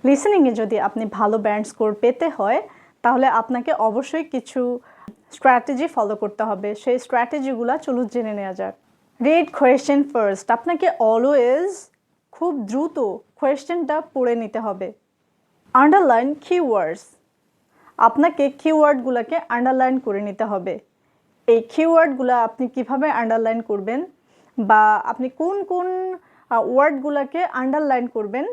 লিসেনিংয়ে যদি আপনি ভালো ব্যান্ড স্কোর পেতে হয় তাহলে আপনাকে অবশ্যই কিছু স্ট্র্যাটেজি ফলো করতে হবে। সেই স্ট্র্যাটেজিগুলো চলুন জেনে নেওয়া যাক। Read question first. আপনাকে অলওয়েজ খুব দ্রুত কোয়েশ্চেনটা পড়ে নিতে হবে। Underline keywords. আপনাকে কিওয়ার্ডগুলোকে আন্ডারলাইন করে নিতে হবে। এই কিওয়ার্ডগুলো আপনি কিভাবে আন্ডারলাইন করবেন বা আপনি কোন কোন ওয়ার্ডগুলোকে আন্ডারলাইন করবেন,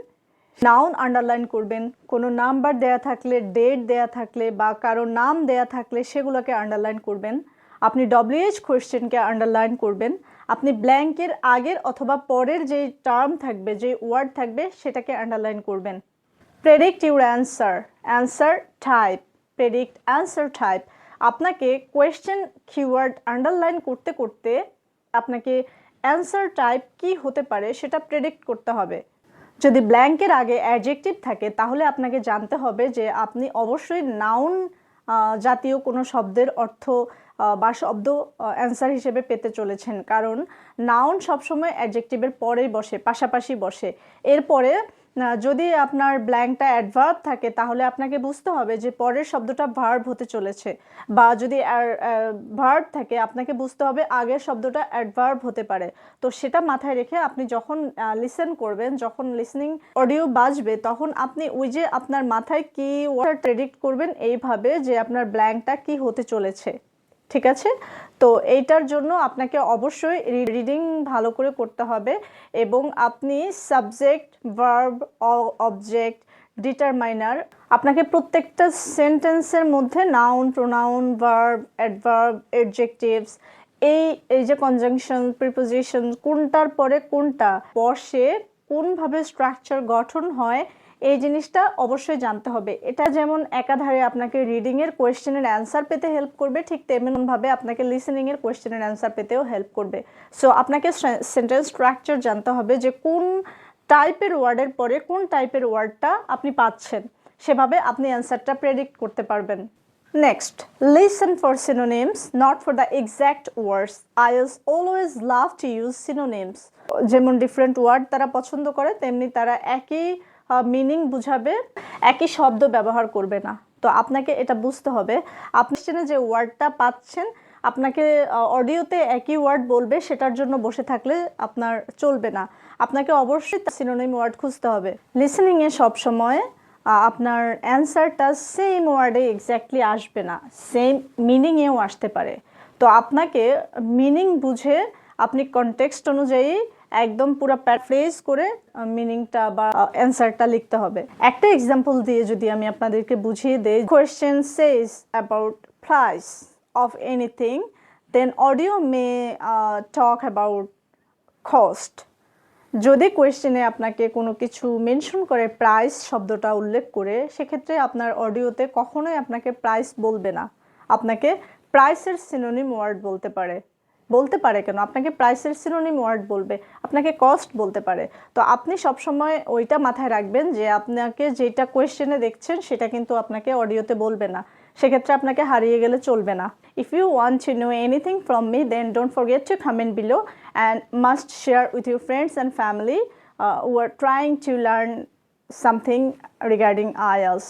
নাউন আন্ডারলাইন করবেন, কোনো নাম্বার দেয়া থাকলে, ডেট দেয়া থাকলে বা কারো নাম দেয়া থাকলে সেগুলোকে আন্ডারলাইন করবেন। আপনি WH কোয়েশ্চেনকে আন্ডারলাইন করবেন। আপনি ব্ল্যাঙ্কের আগের অথবা পরের যেই টার্ম থাকবে, যে ওয়ার্ড থাকবে সেটাকে আন্ডারলাইন করবেন। Predict your answer, answer type, predict answer type. আপনাকে কোয়েশ্চেন কিওয়ার্ড আন্ডারলাইন করতে করতে আপনাকে অ্যান্সার টাইপ কি হতে পারে সেটা প্রেডিক্ট করতে হবে। যদি ব্ল্যাঙ্কের আগে অ্যাডজেক্টিভ থাকে তাহলে আপনাকে জানতে হবে যে আপনি অবশ্যই নাউন জাতীয় কোনো শব্দের অর্থ বা শব্দ অ্যান্সার হিসেবে পেতে চলেছেন, কারণ নাউন সবসময় অ্যাডজেক্টিভের পরেই বসে, পাশাপাশি বসে। এরপরে যদি আপনার ব্ল্যাঙ্কটা অ্যাডভার্ব থাকে তাহলে আপনাকে বুঝতে হবে যে পরের শব্দটা ভার্ব হতে চলেছে, বা যদি ভার্ব থাকে আপনাকে বুঝতে হবে আগের শব্দটা অ্যাডভার্ব হতে পারে। তো সেটা মাথায় রেখে আপনি যখন লিসেন করবেন, যখন লিসনিং অডিও বাজবে, তখন আপনি ওই যে আপনার মাথায় কি ওয়ার্ড প্রেডিক্ট করবেন এইভাবে যে আপনার ব্ল্যাঙ্কটা কি হতে চলেছে। ঠিক আছে? তো এইটার জন্য আপনাকে অবশ্যই রিডিং ভালো করে করতে হবে এবং আপনি সাবজেক্ট, ভার্ব, অবজেক্ট, ডিটারমাইনার, আপনাকে প্রত্যেকটা সেন্টেন্সের মধ্যে noun, pronoun, verb, adverb, adjectives, এই যে কনজাংশন, প্রিপোজিশন, কোনটার পরে কোনটা বসে, কোনভাবে স্ট্রাকচার গঠন হয়, এই জিনিসটা অবশ্যই জানতে হবে। এটা যেমন একাধারে আপনাকে রিডিংয়ের কোয়েশ্চেনের অ্যান্সার পেতে হেল্প করবে, ঠিক তেমনভাবে আপনাকে লিসেনিংয়ের কোয়েশ্চেনের অ্যান্সার পেতেও হেল্প করবে। সো আপনাকে সেন্টেন্স স্ট্রাকচার জানতে হবে যে কোন টাইপের ওয়ার্ডের পরে কোন টাইপের ওয়ার্ডটা আপনি পাচ্ছেন, সেভাবে আপনি অ্যান্সারটা প্রেডিক্ট করতে পারবেন। Next, listen for synonyms, not for the exact words. IELTS always love to use synonyms. যেমন ডিফারেন্ট ওয়ার্ড তারা পছন্দ করে, তেমনি তারা একই মিনিং বুঝাবে, একই শব্দ ব্যবহার করবে না। তো আপনাকে এটা বুঝতে হবে। আপনি যে ওয়ার্ডটা পাচ্ছেন, আপনাকে অডিওতে একই ওয়ার্ড বলবে, সেটার জন্য বসে থাকলে আপনার চলবে না। আপনাকে অবশ্যই সিনোনিম ওয়ার্ড খুঁজতে হবে। লিসেনিংয়ে সবসময় আপনার অ্যান্সারটা সেম ওয়ার্ডে এক্স্যাক্টলি আসবে না, সেম মিনিংয়েও আসতে পারে। তো আপনাকে মিনিং বুঝে আপনি কনটেক্সট অনুযায়ী একদম পুরো প্যারাফ্রেজ করে মিনিংটা বা অ্যান্সারটা লিখতে হবে। একটা এক্সাম্পল দিয়ে যদি আমি আপনাদেরকে বুঝিয়ে দেই, question says about price of anything, then audio may talk about cost. যদি কোয়েশ্চেনে আপনাকে কোনো কিছু মেনশন করে, প্রাইস শব্দটা উল্লেখ করে, সেক্ষেত্রে আপনার অডিওতে কখনোই আপনাকে প্রাইস বলবে না, আপনাকে প্রাইসের সিনোনিম ওয়ার্ড বলতে পারে কেন, আপনাকে প্রাইসের সিনোনিম ওয়ার্ড বলবে, আপনাকে কস্ট বলতে পারে। তো আপনি সবসময় ওইটা মাথায় রাখবেন যে আপনাকে যেটা কোয়েশ্চেনে দেখছেন সেটা কিন্তু আপনাকে অডিওতে বলবে না, সেক্ষেত্রে আপনাকে হারিয়ে গেলে চলবে না। If you want to know anything from me, then don't forget to comment below and must share with your friends and family who are trying to learn something regarding IELTS.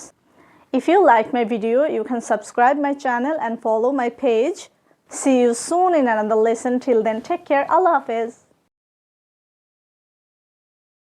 If you like my video, you can subscribe my channel and follow my page. See you soon in another lesson. Till then, take care. Allah Hafiz.